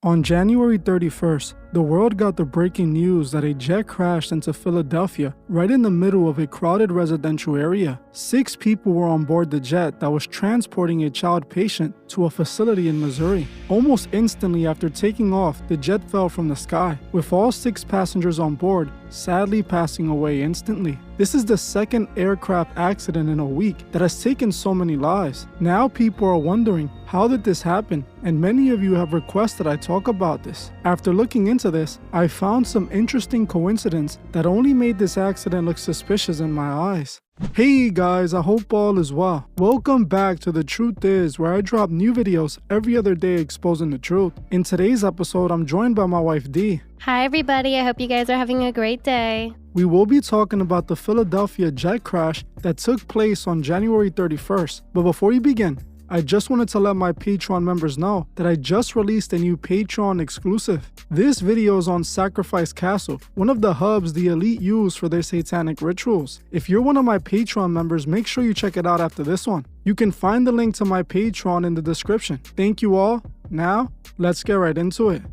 On January 31st, the world got the breaking news that a jet crashed into Philadelphia right in the middle of a crowded residential area. 6 people were on board the jet that was transporting a child patient to a facility in Missouri. Almost instantly after taking off, the jet fell from the sky, with all 6 passengers on board sadly passing away instantly. This is the second aircraft accident in a week that has taken so many lives. Now people are wondering, how did this happen? And many of you have requested I talk about this. After looking into this, I found some interesting coincidence that only made this accident look suspicious in my eyes. Hey guys, I hope all is well. Welcome back to The Truth Is, where I drop new videos every other day exposing the truth. In today's episode, I'm joined by my wife Dee. Hi everybody, I hope you guys are having a great day. We will be talking about the Philadelphia jet crash that took place on January 31st. But before we begin, I just wanted to let my Patreon members know that I just released a new Patreon exclusive. This video is on Sacrifice Castle, one of the hubs the elite use for their satanic rituals. If you're one of my Patreon members, make sure you check it out after this one. You can find the link to my Patreon in the description. Thank you all. Now, let's get right into it.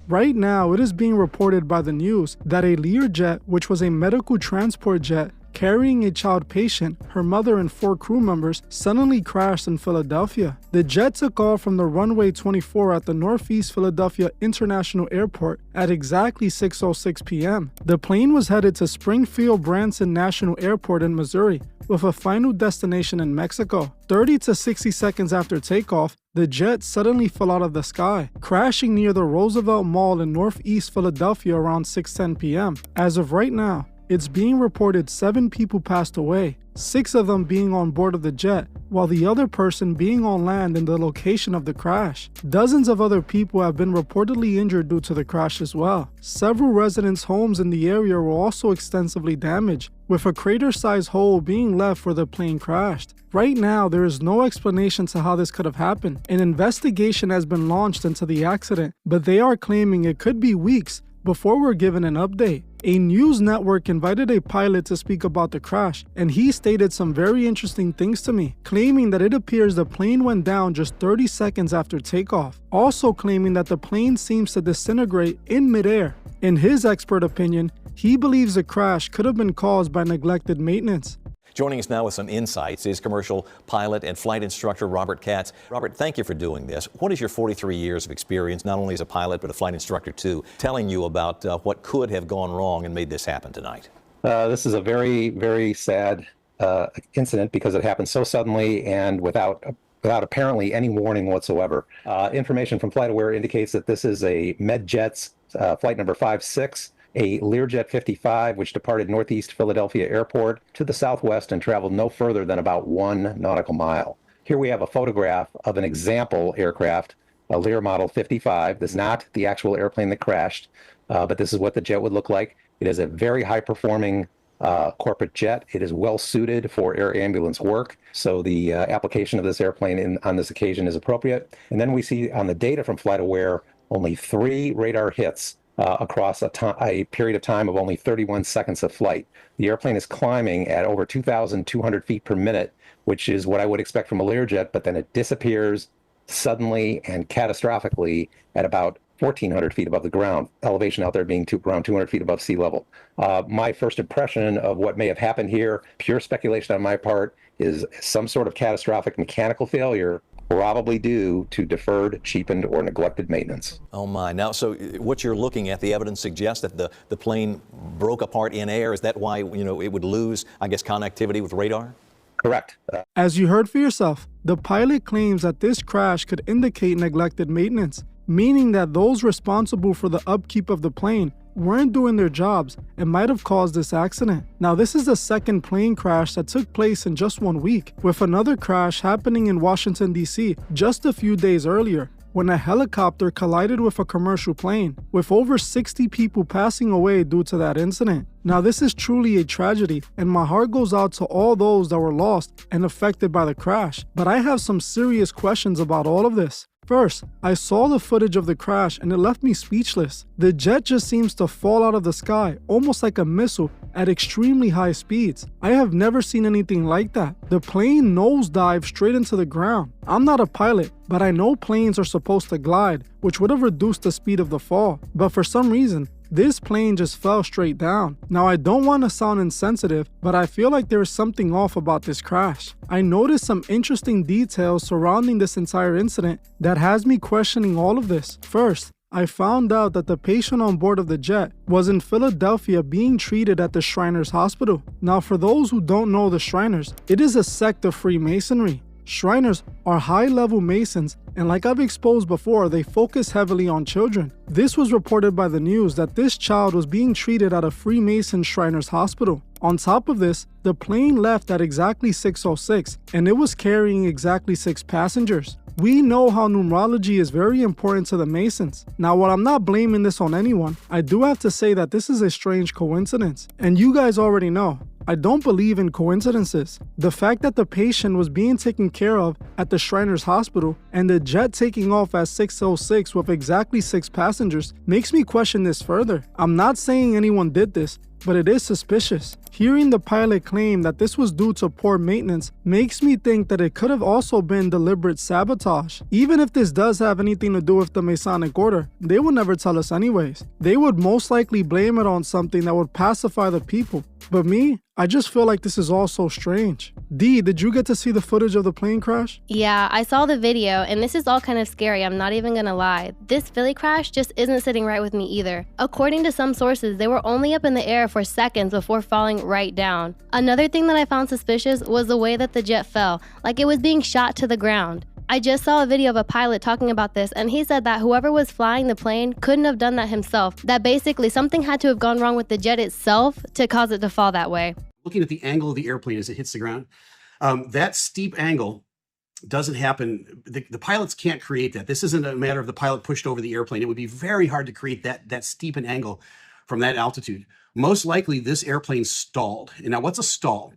Right now, it is being reported by the news that a Learjet, which was a medical transport jet carrying a child patient, her mother and 4 crew members, suddenly crashed in Philadelphia. The jet took off from the runway 24 at the Northeast Philadelphia International Airport at exactly 6:06 p.m. The plane was headed to Springfield Branson National Airport in Missouri, with a final destination in Mexico. 30 to 60 seconds after takeoff, the jet suddenly fell out of the sky, crashing near the Roosevelt Mall in Northeast Philadelphia around 6:10 p.m. As of right now, it's being reported 7 people passed away, 6 of them being on board of the jet, while the other person being on land in the location of the crash. Dozens of other people have been reportedly injured due to the crash as well. Several residents' homes in the area were also extensively damaged, with a crater-sized hole being left where the plane crashed. Right now, there is no explanation to how this could have happened. An investigation has been launched into the accident, but they are claiming it could be weeks before we're given an update. A news network invited a pilot to speak about the crash, and he stated some very interesting things to me, claiming that it appears the plane went down just 30 seconds after takeoff, also claiming that the plane seems to disintegrate in midair. In his expert opinion, he believes the crash could have been caused by neglected maintenance. Joining us now with some insights is commercial pilot and flight instructor Robert Katz. Robert, thank you for doing this. What is your 43 years of experience, not only as a pilot but a flight instructor too, telling you about what could have gone wrong and made this happen tonight? This is a very, very sad incident because it happened so suddenly and without apparently any warning whatsoever. Information from FlightAware indicates that this is a MedJet's flight number 56. A Learjet 55, which departed Northeast Philadelphia Airport to the southwest and traveled no further than about 1 nautical mile. Here we have a photograph of an example aircraft, a Lear Model 55. This is not the actual airplane that crashed, but this is what the jet would look like. It is a very high-performing corporate jet. It is well suited for air ambulance work, so the application of this airplane on this occasion is appropriate. And then we see on the data from FlightAware only 3 radar hits across a period of time of only 31 seconds of flight. The airplane is climbing at over 2,200 feet per minute, which is what I would expect from a Learjet, but then it disappears suddenly and catastrophically at about 1,400 feet above the ground, elevation out there being around 200 feet above sea level. My first impression of what may have happened here, pure speculation on my part, is some sort of catastrophic mechanical failure, probably due to deferred, cheapened, or neglected maintenance. Oh my. Now, so what you're looking at, the evidence suggests that the plane broke apart in air. Is that why, it would lose, I guess, connectivity with radar? Correct. As you heard for yourself, the pilot claims that this crash could indicate neglected maintenance, meaning that those responsible for the upkeep of the plane weren't doing their jobs and might have caused this accident. Now, this is the second plane crash that took place in just 1 week, with another crash happening in Washington, D.C. just a few days earlier, when a helicopter collided with a commercial plane, with over 60 people passing away due to that incident. Now, this is truly a tragedy, and my heart goes out to all those that were lost and affected by the crash. But I have some serious questions about all of this. First, I saw the footage of the crash and it left me speechless. The jet just seems to fall out of the sky, almost like a missile, at extremely high speeds. I have never seen anything like that. The plane nosedived straight into the ground. I'm not a pilot, but I know planes are supposed to glide, which would have reduced the speed of the fall. But for some reason, this plane just fell straight down. Now, I don't want to sound insensitive, but I feel like there is something off about this crash. I noticed some interesting details surrounding this entire incident that has me questioning all of this. First, I found out that the patient on board of the jet was in Philadelphia being treated at the Shriners Hospital. Now, for those who don't know the Shriners, it is a sect of Freemasonry. Shriners are high-level Masons, and like I've exposed before, they focus heavily on children. This was reported by the news that this child was being treated at a Freemason Shriners hospital. On top of this, the plane left at exactly 6:06, and it was carrying exactly 6 passengers. We know how numerology is very important to the Masons. Now, while I'm not blaming this on anyone, I do have to say that this is a strange coincidence. And you guys already know, I don't believe in coincidences. The fact that the patient was being taken care of at the Shriners Hospital and the jet taking off at 6:06 with exactly 6 passengers makes me question this further. I'm not saying anyone did this, but it is suspicious. Hearing the pilot claim that this was due to poor maintenance makes me think that it could have also been deliberate sabotage. Even if this does have anything to do with the Masonic Order, they would never tell us anyways. They would most likely blame it on something that would pacify the people. But me, I just feel like this is all so strange. Dee, did you get to see the footage of the plane crash? Yeah, I saw the video, and this is all kind of scary, I'm not even gonna lie. This Philly crash just isn't sitting right with me either. According to some sources, they were only up in the air for seconds before falling right down. Another thing that I found suspicious was the way that the jet fell, like it was being shot to the ground. I just saw a video of a pilot talking about this, and he said that whoever was flying the plane couldn't have done that himself, that basically something had to have gone wrong with the jet itself to cause it to fall that way. Looking at the angle of the airplane as it hits the ground, that steep angle doesn't happen. The pilots can't create that. This isn't a matter of the pilot pushed over the airplane. It would be very hard to create that steep an angle from that altitude. Most likely this airplane stalled. And now what's a stall?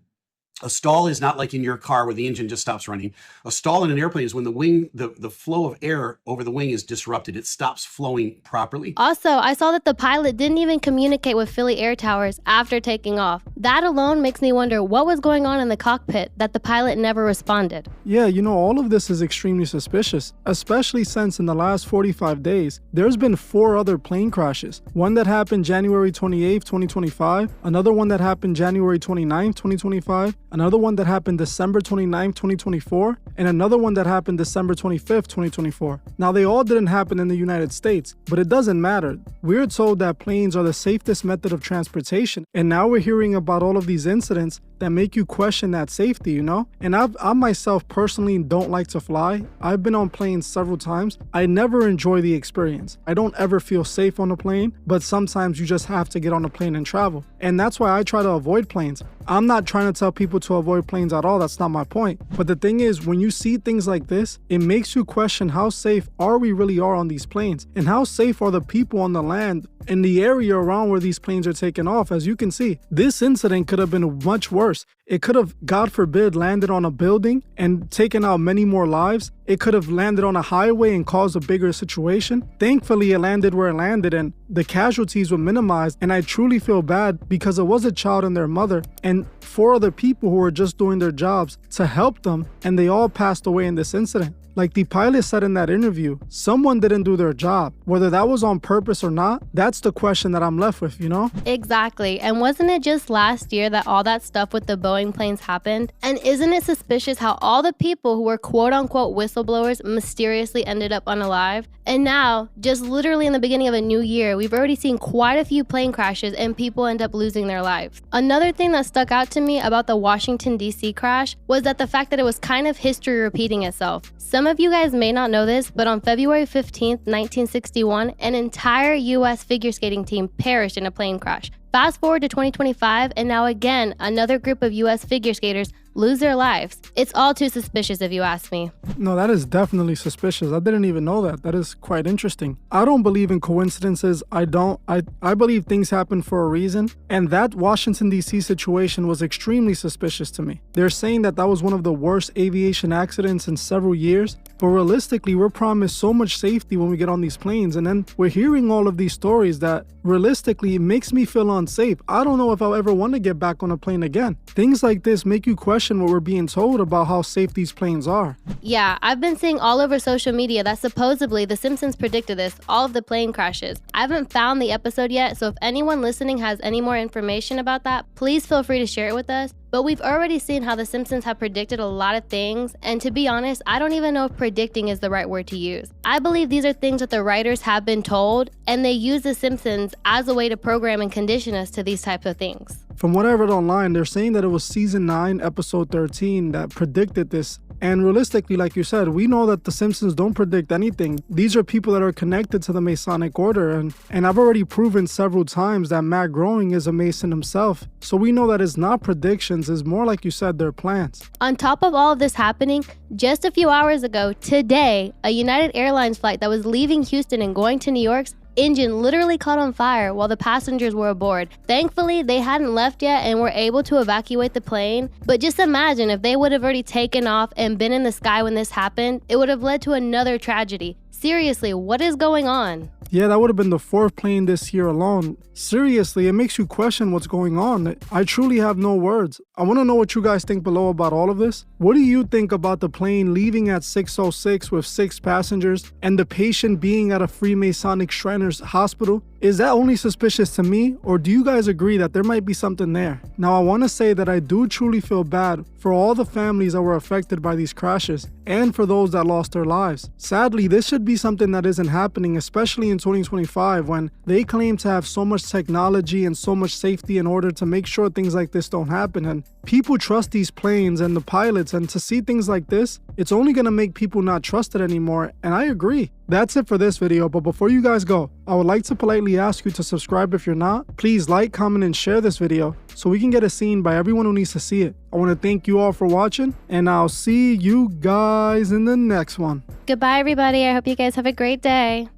A stall is not like in your car where the engine just stops running. A stall in an airplane is when the wing, the flow of air over the wing is disrupted. It stops flowing properly. Also, I saw that the pilot didn't even communicate with Philly Air Towers after taking off. That alone makes me wonder what was going on in the cockpit that the pilot never responded. Yeah, you know, all of this is extremely suspicious, especially since in the last 45 days, there's been 4 other plane crashes. One that happened January 28, 2025, another one that happened January 29, 2025, another one that happened December 29, 2024, and another one that happened December 25, 2024. Now, they all didn't happen in the United States, but it doesn't matter. We're told that planes are the safest method of transportation, and now we're hearing about all of these incidents that make you question that safety, you know? And I myself personally don't like to fly. I've been on planes several times. I never enjoy the experience. I don't ever feel safe on a plane, but sometimes you just have to get on a plane and travel. And that's why I try to avoid planes. I'm not trying to tell people to avoid planes at all. That's not my point. But the thing is, when you see things like this, it makes you question how safe we really are on these planes, and how safe are the people on the land in the area around where these planes are taking off. As you can see, this incident could have been much worse. It could have, God forbid, landed on a building and taken out many more lives. It could have landed on a highway and caused a bigger situation. Thankfully, it landed where it landed and the casualties were minimized. And I truly feel bad because it was a child and their mother and 4 other people who were just doing their jobs to help them, and they all passed away in this incident. Like the pilot said in that interview, someone didn't do their job. Whether that was on purpose or not, that's the question that I'm left with, you know? Exactly. And wasn't it just last year that all that stuff with the Boeing planes happened? And isn't it suspicious how all the people who were quote-unquote whistleblowers mysteriously ended up unalive? And now, just literally in the beginning of a new year, we've already seen quite a few plane crashes and people end up losing their lives. Another thing that stuck out to me about the Washington, D.C. crash was that the fact that it was kind of history repeating itself. Some of you guys may not know this, but on February 15th, 1961, an entire U.S. figure skating team perished in a plane crash. Fast forward to 2025, and now again, another group of U.S. figure skaters lose their lives. It's all too suspicious if you ask me. No, that is definitely suspicious. I didn't even know that. That is quite interesting. I don't believe in coincidences. I believe things happen for a reason. And that Washington, D.C. situation was extremely suspicious to me. They're saying that that was one of the worst aviation accidents in several years. But realistically, we're promised so much safety when we get on these planes. And then we're hearing all of these stories that realistically, it makes me feel unsafe. I don't know if I'll ever want to get back on a plane again. Things like this make you question what we're being told about how safe these planes are. Yeah, I've been seeing all over social media that supposedly The Simpsons predicted this, all of the plane crashes. I haven't found the episode yet, so if anyone listening has any more information about that, please feel free to share it with us. But we've already seen how The Simpsons have predicted a lot of things, and to be honest, I don't even know if predicting is the right word to use. I believe these are things that the writers have been told, and they use The Simpsons as a way to program and condition us to these types of things. From what I read online, they're saying that it was season 9, episode 13 that predicted this. And realistically, like you said, we know that the Simpsons don't predict anything. These are people that are connected to the Masonic order. And I've already proven several times that Matt Groening is a Mason himself. So we know that it's not predictions, it's more like you said, they're plans. On top of all of this happening, just a few hours ago, today, a United Airlines flight that was leaving Houston and going to New York's engine literally caught on fire while the passengers were aboard. Thankfully, they hadn't left yet and were able to evacuate the plane. But just imagine if they would have already taken off and been in the sky when this happened, it would have led to another tragedy. Seriously, what is going on? Yeah, that would have been the 4th plane this year alone. Seriously, it makes you question what's going on. I truly have no words. I want to know what you guys think below about all of this. What do you think about the plane leaving at 6:06 with 6 passengers and the patient being at a Freemasonic Shriners hospital? Is that only suspicious to me, or do you guys agree that there might be something there? Now, I want to say that I do truly feel bad for all the families that were affected by these crashes and for those that lost their lives. Sadly, this should be something that isn't happening, especially in 2025 when they claim to have so much technology and so much safety in order to make sure things like this don't happen. And people trust these planes and the pilots, and to see things like this, it's only going to make people not trust it anymore, and I agree. That's it for this video, but before you guys go, I would like to politely ask you to subscribe if you're not. Please like, comment, and share this video so we can get it seen by everyone who needs to see it. I want to thank you all for watching, and I'll see you guys in the next one. Goodbye, everybody. I hope you guys have a great day.